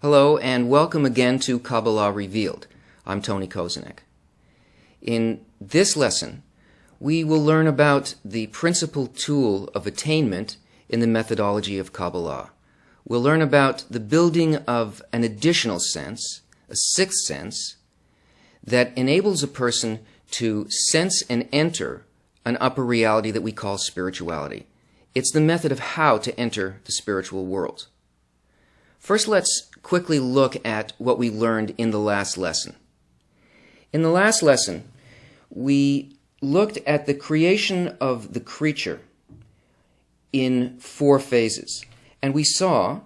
Hello and welcome again to Kabbala Revealed. I'm Tony Kozenek. In this lesson, we will learn about the principal tool of attainment in the methodology of Kabbala. We'll learn about the building of an additional sense, a sixth sense, that enables a person to sense and enter an upper reality that we call spirituality. It's the method of how to enter the spiritual world. First, let's quickly look at what we learned in the last lesson. In the last lesson, we looked at the creation of the creature in 4 phases. And we saw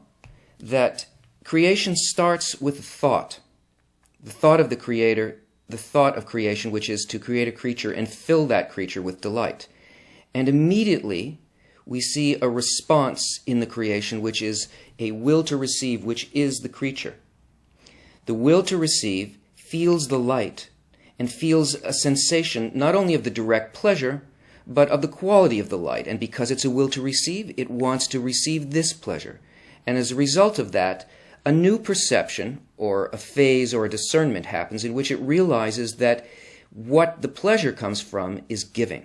that creation starts with the thought of the Creator, the thought of creation, which is to create a creature and fill that creature with delight. And immediately, we see a response in the creation, which is a will to receive, which is the creature. The will to receive feels the light and feels a sensation not only of the direct pleasure, but of the quality of the light. And because it's a will to receive, it wants to receive this pleasure. And as a result of that, a new perception, or a phase or a discernment happens in which it realizes that what the pleasure comes from is giving.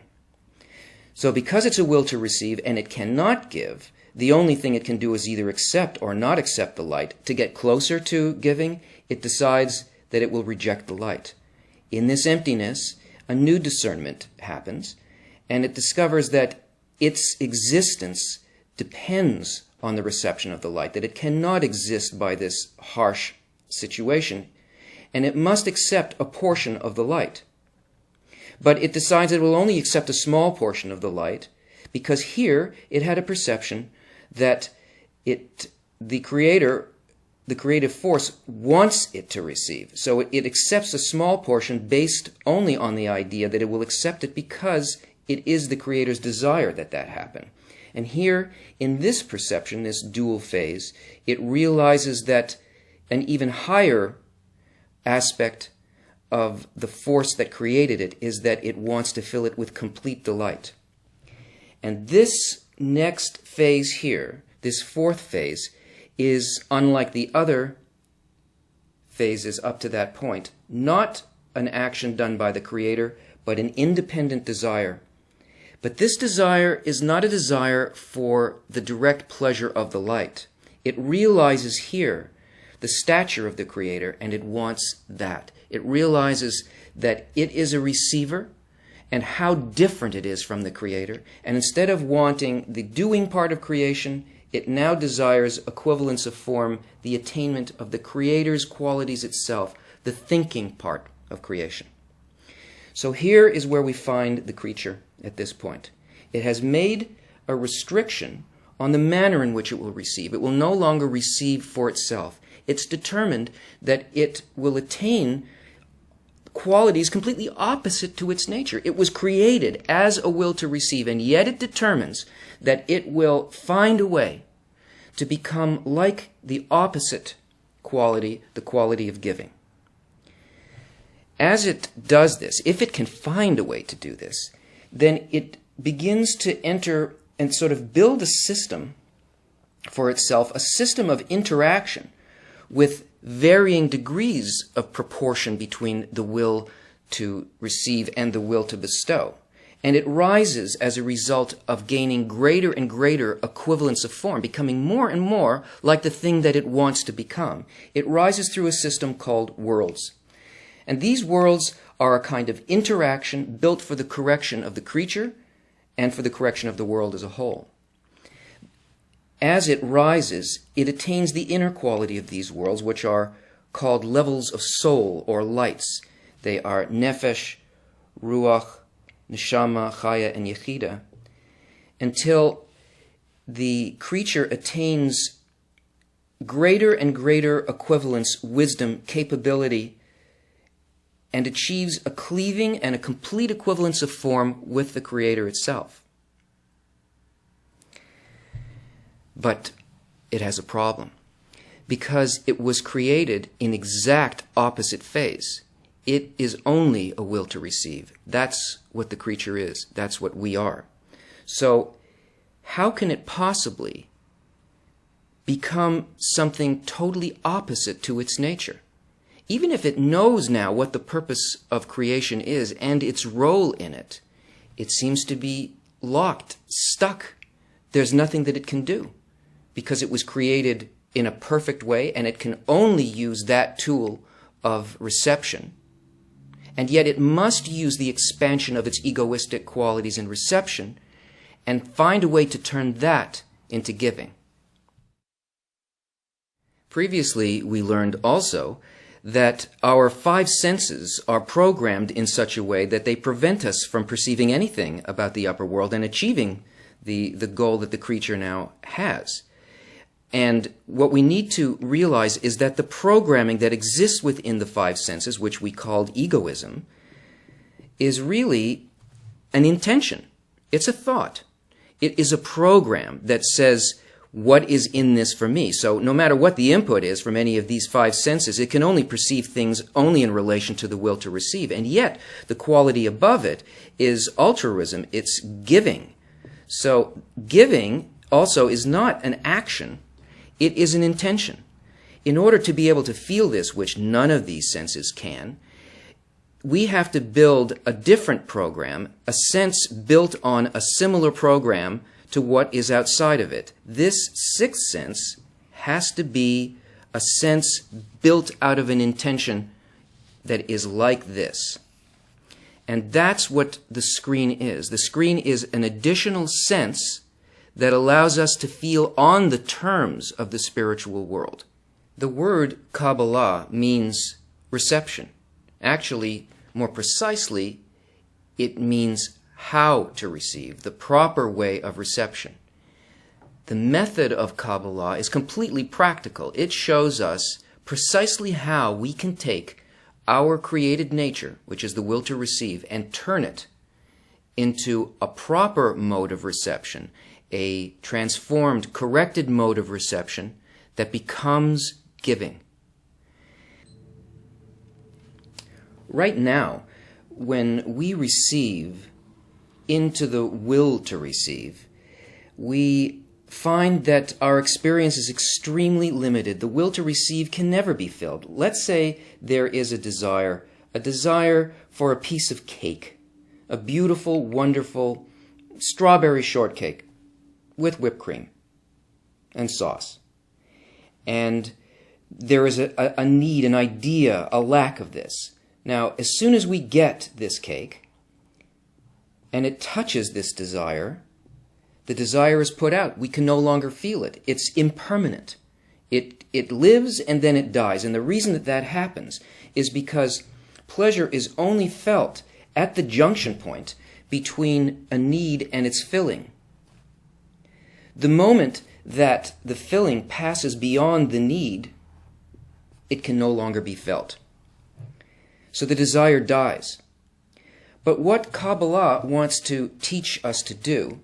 So because it's a will to receive and it cannot give, the only thing it can do is either accept or not accept the light. To get closer to giving, it decides that it will reject the light. In this emptiness, a new discernment happens, and it discovers that its existence depends on the reception of the light, that it cannot exist by this harsh situation, and it must accept a portion of the light. But it decides it will only accept a small portion of the light, because here it had a perception that the creative force wants it to receive. So it accepts a small portion based only on the idea that it will accept it because it is the Creator's desire that that happen. And here, in this perception, this dual phase, it realizes that an even higher aspect of the force that created it is that it wants to fill it with complete delight. And this next phase here, this 4th phase, is, unlike the other phases up to that point, not an action done by the Creator, but an independent desire. But this desire is not a desire for the direct pleasure of the light. It realizes here the stature of the Creator, and it wants that. It realizes that it is a receiver and how different it is from the Creator. And instead of wanting the doing part of creation, it now desires equivalence of form, the attainment of the Creator's qualities itself, the thinking part of creation. So here is where we find the creature at this point. It has made a restriction on the manner in which it will receive. It will no longer receive for itself. It's determined that it will attain qualities completely opposite to its nature. It was created as a will to receive, and yet it determines that it will find a way to become like the opposite quality, the quality of giving. As it does this, if it can find a way to do this, then it begins to enter and sort of build a system for itself, a system of interaction with varying degrees of proportion between the will to receive and the will to bestow. And it rises as a result of gaining greater and greater equivalence of form, becoming more and more like the thing that it wants to become. It rises through a system called worlds. And these worlds are a kind of interaction built for the correction of the creature and for the correction of the world as a whole. As it rises, it attains the inner quality of these worlds, which are called levels of soul or lights. They are nefesh, ruach, neshama, chaya, and yechida, until the creature attains greater and greater equivalence, wisdom, capability, and achieves a cleaving and a complete equivalence of form with the Creator itself. But it has a problem, because it was created in exact opposite phase. It is only a will to receive. That's what the creature is. That's what we are. So how can it possibly become something totally opposite to its nature. Even if it knows now what the purpose of creation is and its role in it, it seems to be locked, stuck. There's nothing that it can do because it was created in a perfect way and it can only use that tool of reception. And yet it must use the expansion of its egoistic qualities in reception and find a way to turn that into giving. Previously, we learned also that our five senses are programmed in such a way that they prevent us from perceiving anything about the upper world and achieving the goal that the creature now has. And what we need to realize is that the programming that exists within the five senses, which we called egoism, is really an intention. It's a thought. It is a program that says, what is in this for me? So no matter what the input is from any of these five senses, it can only perceive things only in relation to the will to receive. And yet, the quality above it is altruism. It's giving. So giving also is not an action. It is an intention. In order to be able to feel this, which none of these senses can, we have to build a different program, a sense built on a similar program to what is outside of it. This sixth sense has to be a sense built out of an intention that is like this. And that's what the screen is. The screen is an additional sense that allows us to feel on the terms of the spiritual world. The word Kabbala means reception. Actually, more precisely, it means how to receive, the proper way of reception. The method of Kabbala is completely practical. It shows us precisely how we can take our created nature, which is the will to receive, and turn it into a proper mode of reception, a transformed, corrected mode of reception that becomes giving. Right now, when we receive into the will to receive, we find that our experience is extremely limited. The will to receive can never be filled. Let's say there is a desire for a piece of cake, a beautiful, wonderful strawberry shortcake with whipped cream and sauce. And there is a need, an idea, a lack of this. Now, as soon as we get this cake, and it touches this desire, the desire is put out. We can no longer feel it. It's impermanent. It lives and then it dies. And the reason that that happens is because pleasure is only felt at the junction point between a need and its filling. The moment that the filling passes beyond the need, it can no longer be felt. So the desire dies. But what Kabbala wants to teach us to do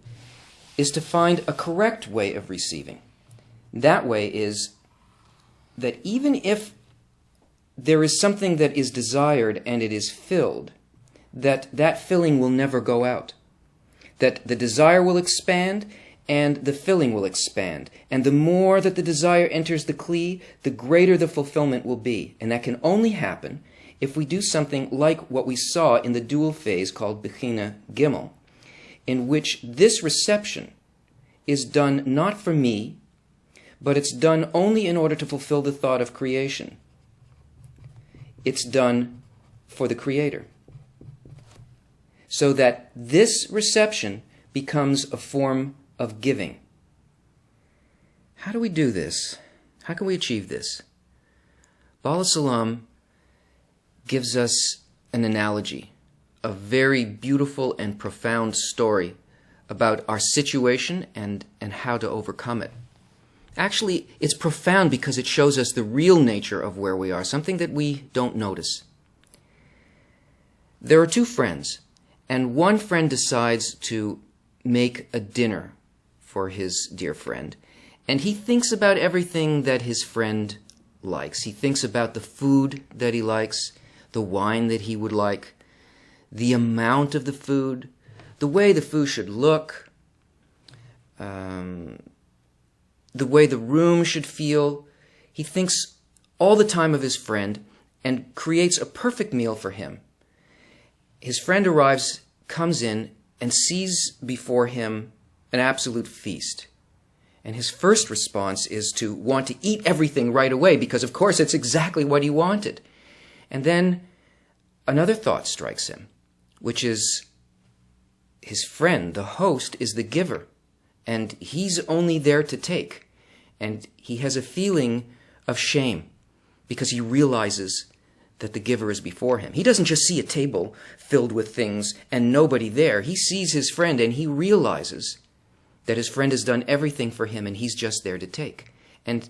is to find a correct way of receiving. That way is that even if there is something that is desired and it is filled, that filling will never go out. That the desire will expand and the filling will expand. And the more that the desire enters the kli, the greater the fulfillment will be. And that can only happen if we do something like what we saw in the dual phase called Bechina Gimel, in which this reception is done not for me, but it's done only in order to fulfill the thought of creation. It's done for the Creator. So that this reception becomes a form of giving. How do we do this? How can we achieve this? Bala Salam gives us an analogy, a very beautiful and profound story about our situation and how to overcome it. Actually, it's profound because it shows us the real nature of where we are, something that we don't notice. There are two friends, and one friend decides to make a dinner for his dear friend, and he thinks about everything that his friend likes. He thinks about the food that he likes, the wine that he would like, the amount of the food, the way the food should look, the way the room should feel. He thinks all the time of his friend and creates a perfect meal for him. His friend arrives, comes in, and sees before him an absolute feast. And his first response is to want to eat everything right away, because of course it's exactly what he wanted. And then another thought strikes him, which is his friend, the host, is the giver, and he's only there to take. And he has a feeling of shame because he realizes that the giver is before him. He doesn't just see a table filled with things and nobody there. He sees his friend and he realizes that his friend has done everything for him and he's just there to take. And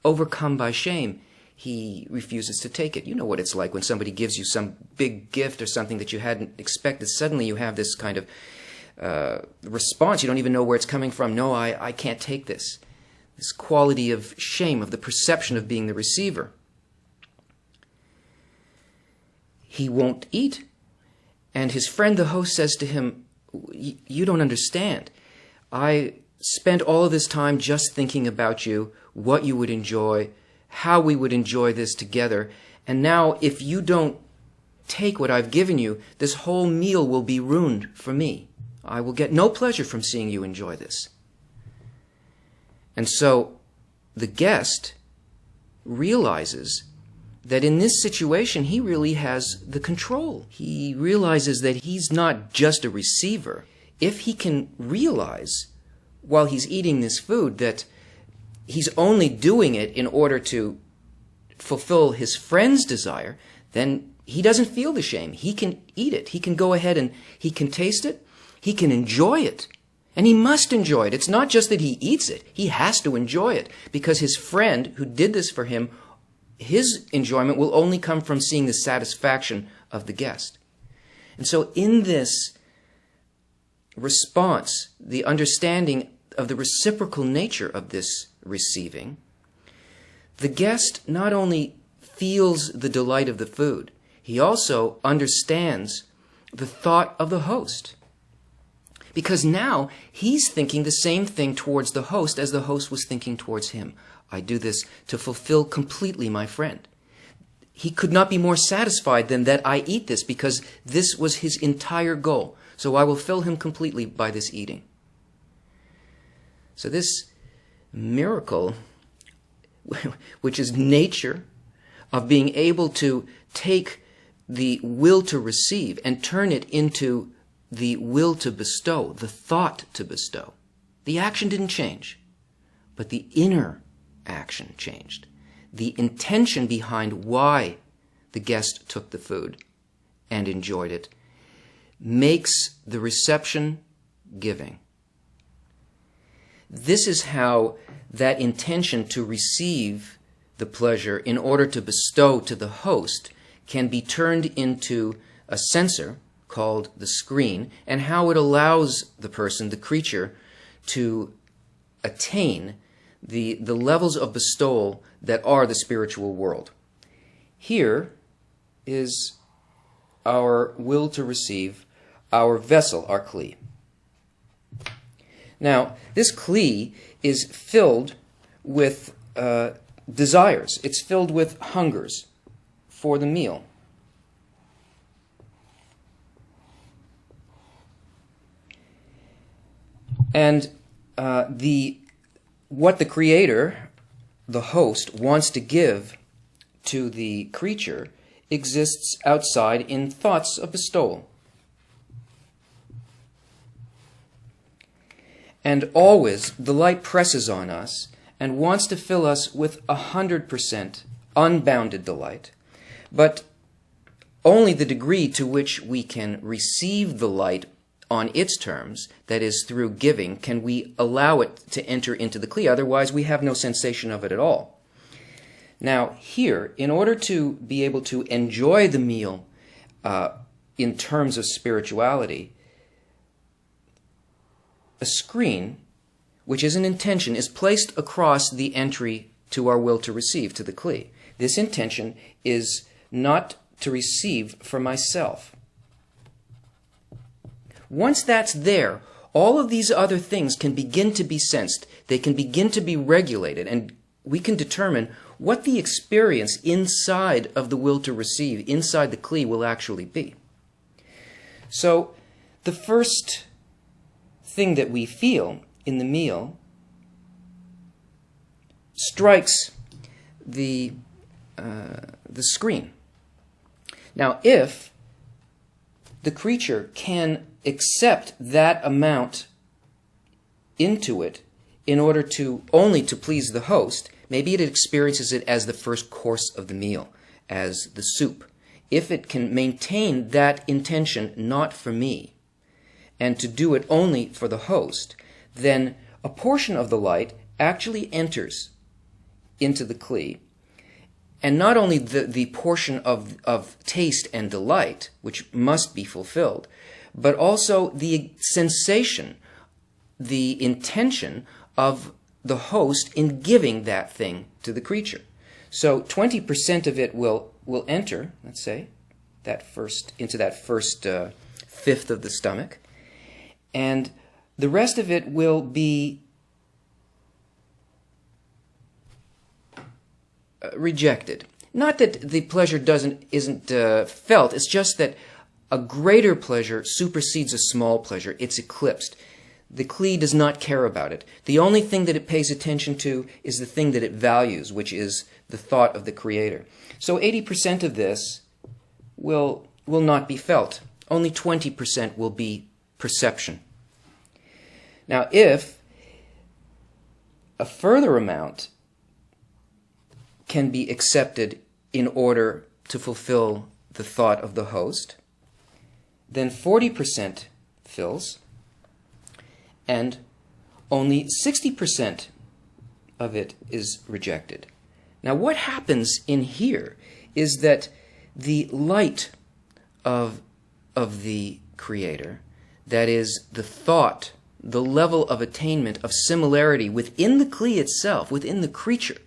overcome by shame, he refuses to take it. You know what it's like when somebody gives you some big gift or something that you hadn't expected. Suddenly you have this kind of response. You don't even know where it's coming from. No, I can't take this. This quality of shame, of the perception of being the receiver. He won't eat. And his friend, the host, says to him, "You don't understand. I spent all of this time just thinking about you, what you would enjoy, how we would enjoy this together. And now if you don't take what I've given you, this whole meal will be ruined for me. I will get no pleasure from seeing you enjoy this." And so the guest realizes that in this situation he really has the control. He realizes that he's not just a receiver. If he can realize while he's eating this food that he's only doing it in order to fulfill his friend's desire, then he doesn't feel the shame. He can eat it. He can go ahead and he can taste it. He can enjoy it. And he must enjoy it. It's not just that he eats it. He has to enjoy it because his friend who did this for him, his enjoyment will only come from seeing the satisfaction of the guest. And so in this response, the understanding of the reciprocal nature of this receiving, the guest not only feels the delight of the food, he also understands the thought of the host. Because now he's thinking the same thing towards the host as the host was thinking towards him. I do this to fulfill completely my friend. He could not be more satisfied than that I eat this because this was his entire goal. So I will fill him completely by this eating. So this miracle, which is nature of being able to take the will to receive and turn it into the will to bestow, the thought to bestow. The action didn't change, but the inner action changed. The intention behind why the guest took the food and enjoyed it makes the reception giving. This is how that intention to receive the pleasure in order to bestow to the host can be turned into a sensor called the screen, and how it allows the person, the creature, to attain the levels of bestowal that are the spiritual world. Here is our will to receive, our vessel, our kli. Now, this kli is filled with desires. It's filled with hungers for the meal. And what the creator, the host, wants to give to the creature exists outside in thoughts of bestowal. And always the light presses on us and wants to fill us with 100% unbounded delight, but only the degree to which we can receive the light on its terms, that is, through giving, can we allow it to enter into the kli. Otherwise, we have no sensation of it at all. Now, here, in order to be able to enjoy the meal in terms of spirituality, a screen, which is an intention, is placed across the entry to our will to receive, to the kli. This intention is not to receive for myself. Once that's there, all of these other things can begin to be sensed. They can begin to be regulated, and we can determine what the experience inside of the will to receive, inside the kli, will actually be. So the first thing that we feel in the meal strikes the screen. Now, if the creature can accept that amount into it in order to only to please the host, maybe it experiences it as the first course of the meal, as the soup. If it can maintain that intention, not for me, and to do it only for the host, then a portion of the light actually enters into the kli. And not only the portion of taste and delight, which must be fulfilled, but also the sensation, the intention of the host in giving that thing to the creature. So 20% of it will enter, let's say, into that first fifth of the stomach, and the rest of it will be rejected. Not that the pleasure isn't felt, it's just that a greater pleasure supersedes a small pleasure. It's eclipsed. The kli does not care about it. The only thing that it pays attention to is the thing that it values, which is the thought of the Creator. So 80% of this will not be felt. Only 20% will be perception. Now, if a further amount can be accepted in order to fulfill the thought of the host, then 40% fills, and only 60% of it is rejected. Now, what happens in here is that the light of the Creator, that is, the thought, the level of attainment of similarity within the kli itself, within the creature,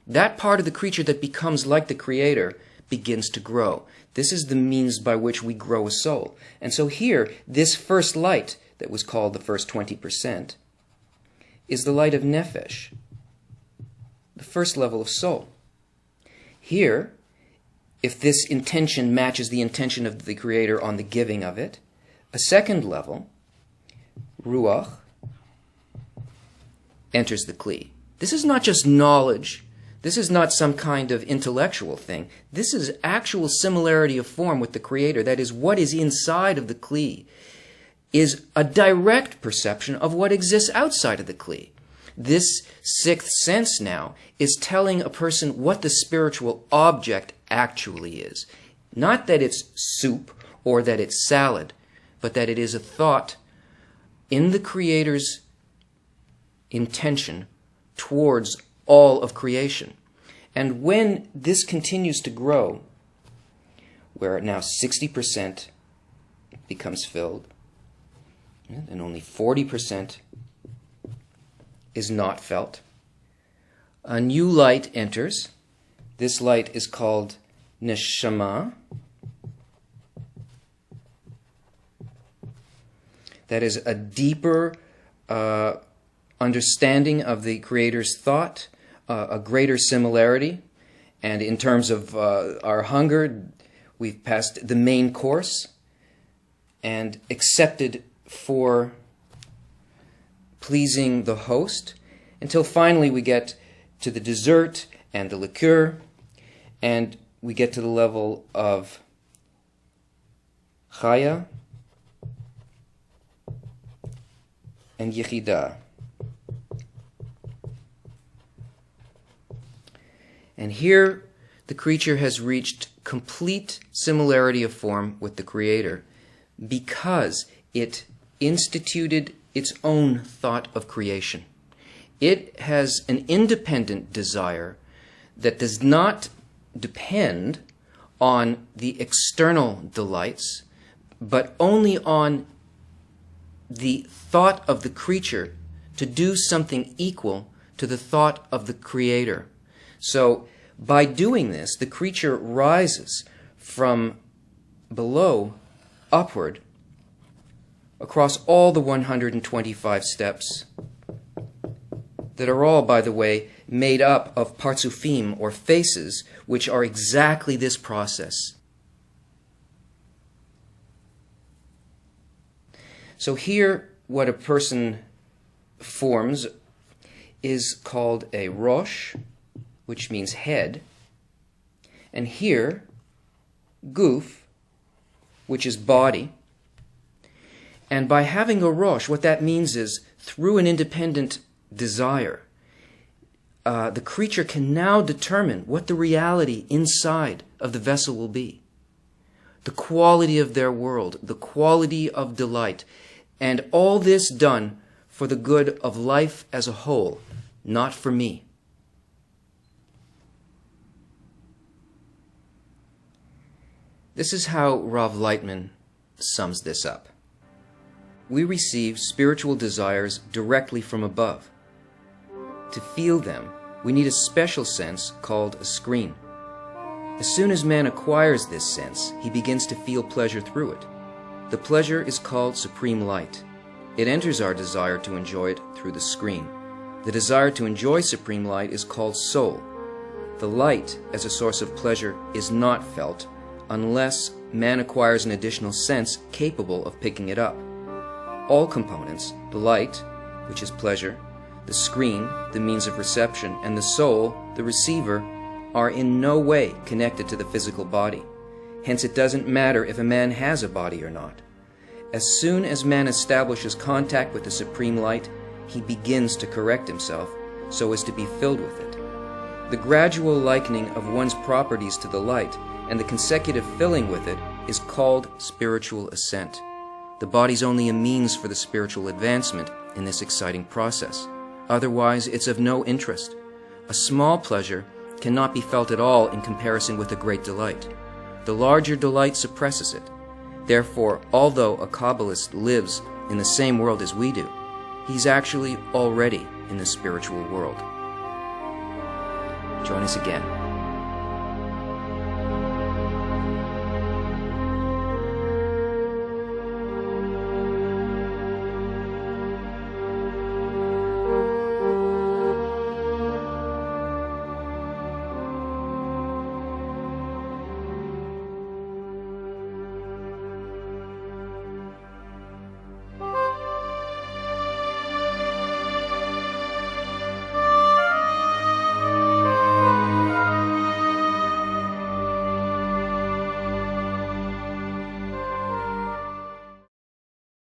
that part of the creature that becomes like the Creator begins to grow. This is the means by which we grow a soul. And so here, this first light that was called the first 20% is the light of nefesh, the first level of soul. Here, if this intention matches the intention of the Creator on the giving of it, a second level, ruach, enters the kli. This is not just knowledge. This is not some kind of intellectual thing. This is actual similarity of form with the Creator. That is, what is inside of the kli is a direct perception of what exists outside of the kli. This sixth sense now is telling a person what the spiritual object actually is. Not that it's soup or that it's salad, but that it is a thought in the Creator's intention towards all of creation. And when this continues to grow, where now 60% becomes filled, and only 40% is not felt, a new light enters. This light is called neshama. That is a deeper understanding of the Creator's thought, a greater similarity. And in terms of our hunger, we've passed the main course and accepted for pleasing the host, until finally we get to the dessert and the liqueur, and we get to the level of chaya and yichida. And here the creature has reached complete similarity of form with the Creator because it instituted its own thought of creation. It has an independent desire that does not depend on the external delights, but only on the thought of the creature to do something equal to the thought of the Creator. So, by doing this, the creature rises from below upward across all the 125 steps that are all, by the way, made up of parzufim, or faces, which are exactly this process. So here, what a person forms is called a rosh, which means head, and here, guf, which is body. And by having a rosh, what that means is, through an independent desire, the creature can now determine what the reality inside of the vessel will be. The quality of their world, the quality of delight, and all this done for the good of life as a whole, not for me. This is how Rav Lightman sums this up. We receive spiritual desires directly from above. To feel them, we need a special sense called a screen. As soon as man acquires this sense, he begins to feel pleasure through it. The pleasure is called supreme light. It enters our desire to enjoy it through the screen. The desire to enjoy supreme light is called soul. The light, as a source of pleasure, is not felt unless man acquires an additional sense capable of picking it up. All components, the light, which is pleasure, the screen, the means of reception, and the soul, the receiver, are in no way connected to the physical body. Hence it doesn't matter if a man has a body or not. As soon as man establishes contact with the supreme light, he begins to correct himself so as to be filled with it. The gradual likening of one's properties to the light and the consecutive filling with it is called spiritual ascent. The body's only a means for the spiritual advancement in this exciting process. Otherwise, it's of no interest. A small pleasure cannot be felt at all in comparison with a great delight. The larger delight suppresses it. Therefore, although a Kabbalist lives in the same world as we do, he's actually already in the spiritual world. Join us again.